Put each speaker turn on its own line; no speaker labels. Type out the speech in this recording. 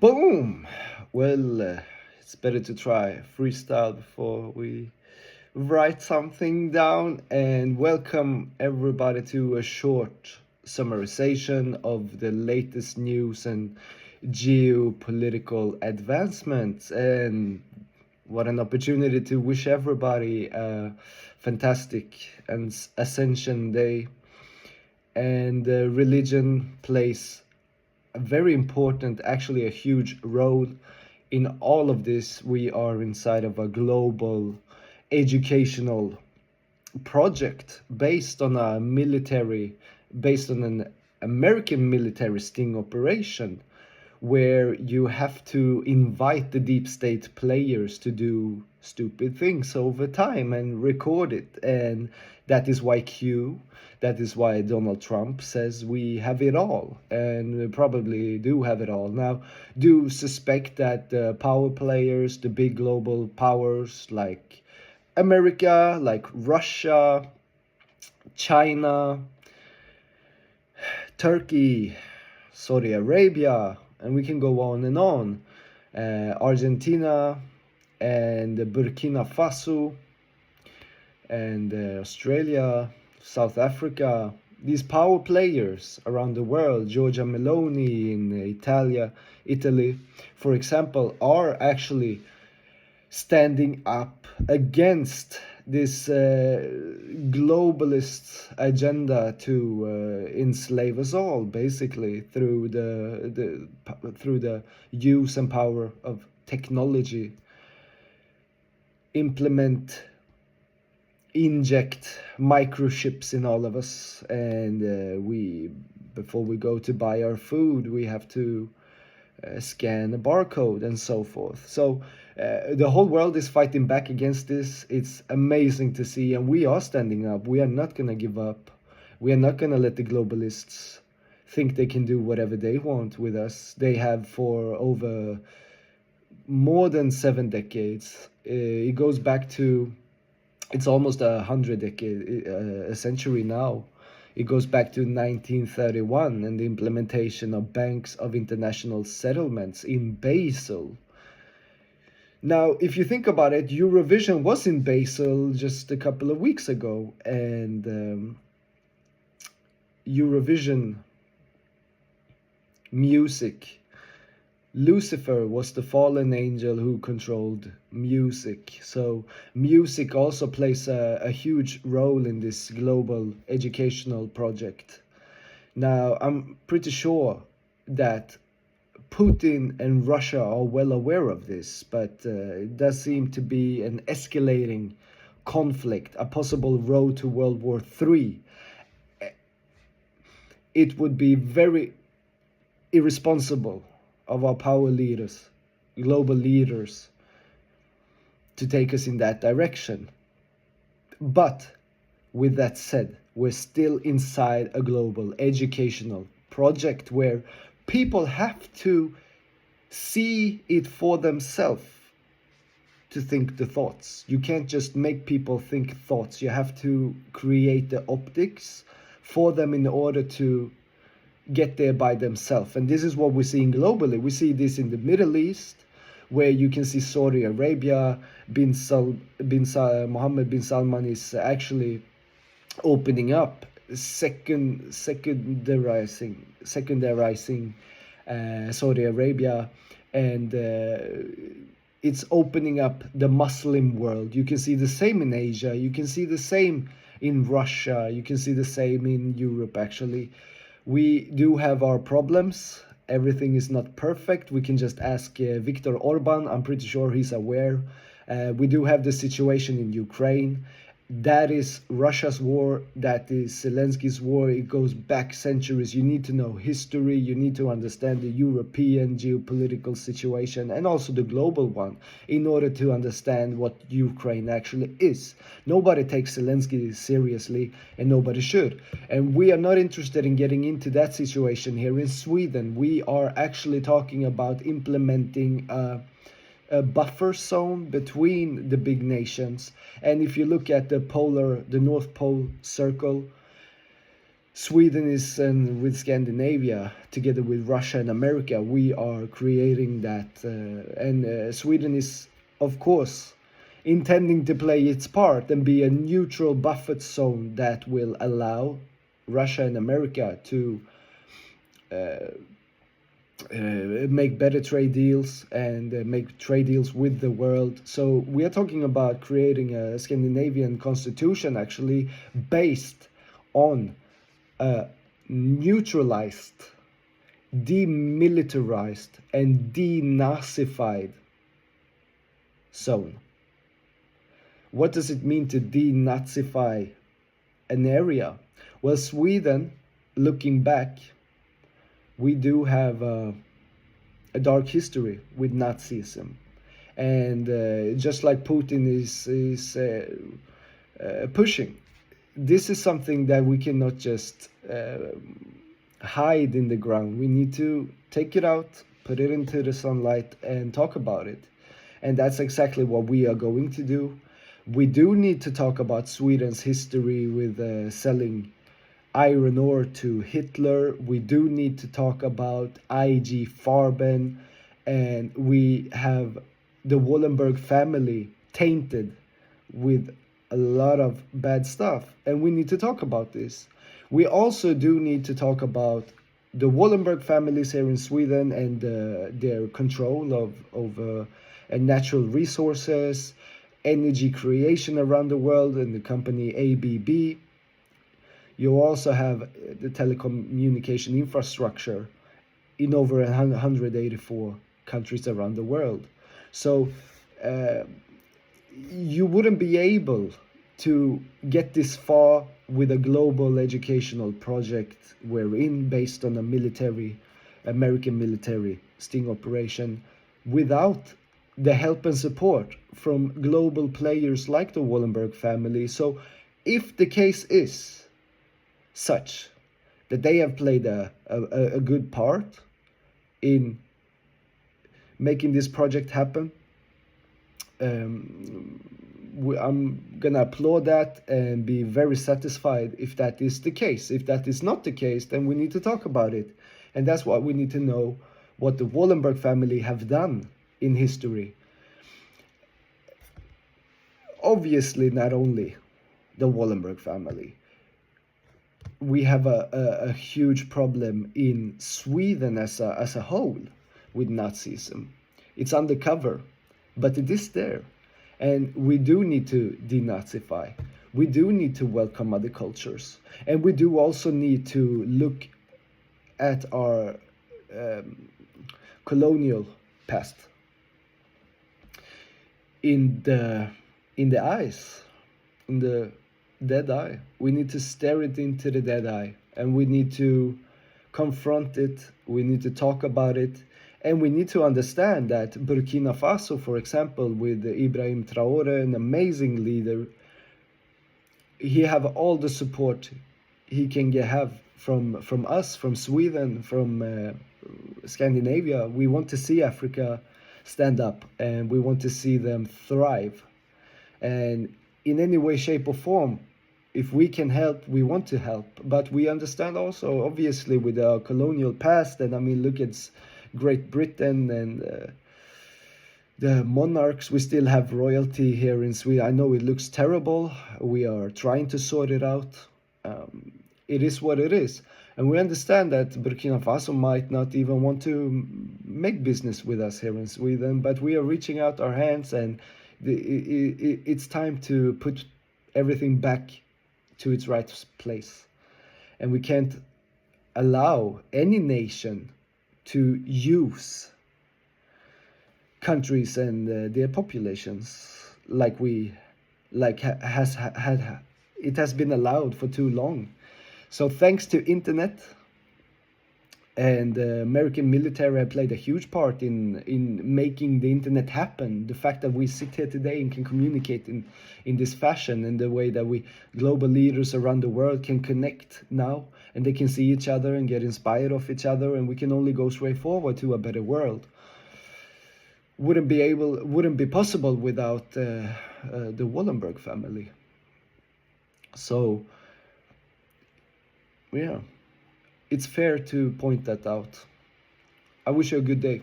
Boom! Well, it's better to try freestyle before we write something down. And welcome everybody to a short summarization of the latest news and geopolitical advancements. And what an opportunity to wish everybody a fantastic and Ascension Day. And religion plays a very important, actually a huge role in all of this. We are inside of a global educational project based on an American military sting operation, where you have to invite the deep state players to do stupid things over time and record it. And that is why that is why Donald Trump says we have it all, and we probably do have it all. Now, do suspect that the power players, the big global powers like America, like Russia, China, Turkey, Saudi Arabia, and we can go on, Argentina and Burkina Faso and Australia, South Africa, these power players around the world, Giorgia Meloni in Italy, for example, are actually standing up against this globalist agenda to enslave us all, basically through the use and power of technology. Inject microchips in all of us, and before we go to buy our food, we have to scan a barcode and so forth. So the whole world is fighting back against this. It's amazing to see, and we are standing up. We are not going to give up. We are not going to let the globalists think they can do whatever they want with us. They have for over more than 7 decades. It goes back to, it's almost a century now. It goes back to 1931 and the implementation of banks of international settlements in Basel. Now, if you think about it, Eurovision was in Basel just a couple of weeks ago, and Eurovision music, Lucifer was the fallen angel who controlled music. So music also plays a huge role in this global educational project. Now, I'm pretty sure that Putin and Russia are well aware of this, but it does seem to be an escalating conflict, a possible road to World War III. It would be very irresponsible of our power leaders, global leaders, to take us in that direction. But with that said, we're still inside a global educational project where people have to see it for themselves to think the thoughts. You can't just make people think thoughts. You have to create the optics for them in order to get there by themselves. And this is what we're seeing globally. We see this in the Middle East, where you can see Saudi Arabia, Mohammed bin Salman is actually opening up, secundarizing Saudi Arabia, and it's opening up the Muslim world. You can see the same in Asia, you can see the same in Russia, you can see the same in Europe. Actually, we do have our problems. Everything is not perfect. We can just ask Viktor Orban. I'm pretty sure he's aware. We do have the situation in Ukraine. That is Russia's war. That is Zelensky's war. It goes back centuries. You need to know history. You need to understand the European geopolitical situation and also the global one in order to understand what Ukraine actually is. Nobody takes Zelensky seriously, and nobody should. And we are not interested in getting into that situation here in Sweden. We are actually talking about implementing a buffer zone between the big nations. And if you look at the North Pole circle, Sweden is, and with Scandinavia, together with Russia and America, we are creating that. And Sweden is, of course, intending to play its part and be a neutral buffer zone that will allow Russia and America to make better trade deals and make trade deals with the world. So we are talking about creating a Scandinavian constitution actually based on a neutralized, demilitarized, and denazified zone. What does it mean to denazify an area? Well, Sweden, looking back, we do have a dark history with Nazism, and just like Putin is pushing, this is something that we cannot just hide in the ground. We need to take it out, put it into the sunlight, and talk about it. And that's exactly what we are going to do. We do need to talk about Sweden's history with selling iron ore to Hitler. We do need to talk about IG Farben, and we have the Wallenberg family tainted with a lot of bad stuff, and we need to talk about this. We also do need to talk about the Wallenberg families here in Sweden and their control of natural resources, energy creation around the world, and the company ABB. You also have the telecommunication infrastructure in over 184 countries around the world. So you wouldn't be able to get this far with a global educational project we're in, based on a American military sting operation, without the help and support from global players like the Wallenberg family. So if the case is such that they have played a good part in making this project happen, I'm gonna applaud that and be very satisfied if that is the case. If that is not the case, then we need to talk about it. And that's why we need to know what the Wallenberg family have done in history. Obviously, not only the Wallenberg family. We have a huge problem in Sweden as a whole with Nazism. It's undercover, but it is there. And we do need to denazify. We do need to welcome other cultures. And we do also need to look at our colonial past in the eyes, in the dead eye. We need to stare it into the dead eye, and we need to confront it. We need to talk about it. And we need to understand that Burkina Faso, for example, with Ibrahim Traore, an amazing leader, he have all the support he can have from us, from Sweden, from Scandinavia. We want to see Africa stand up, and we want to see them thrive. And in any way, shape, or form, if we can help, we want to help. But we understand also, obviously, with our colonial past, and I mean, look at Great Britain and the monarchs. We still have royalty here in Sweden. I know it looks terrible. We are trying to sort it out. It is what it is. And we understand that Burkina Faso might not even want to make business with us here in Sweden, but we are reaching out our hands, and it's time to put everything back to its right place. And we can't allow any nation to use countries and their populations like it has been allowed for too long. So thanks to internet and the American military have played a huge part in making the internet happen. The fact that we sit here today and can communicate in this fashion, and the way that we global leaders around the world can connect now, and they can see each other and get inspired of each other, and we can only go straight forward to a better world. Wouldn't be possible without the Wallenberg family. So Yeah, it's fair to point that out. I wish you a good day.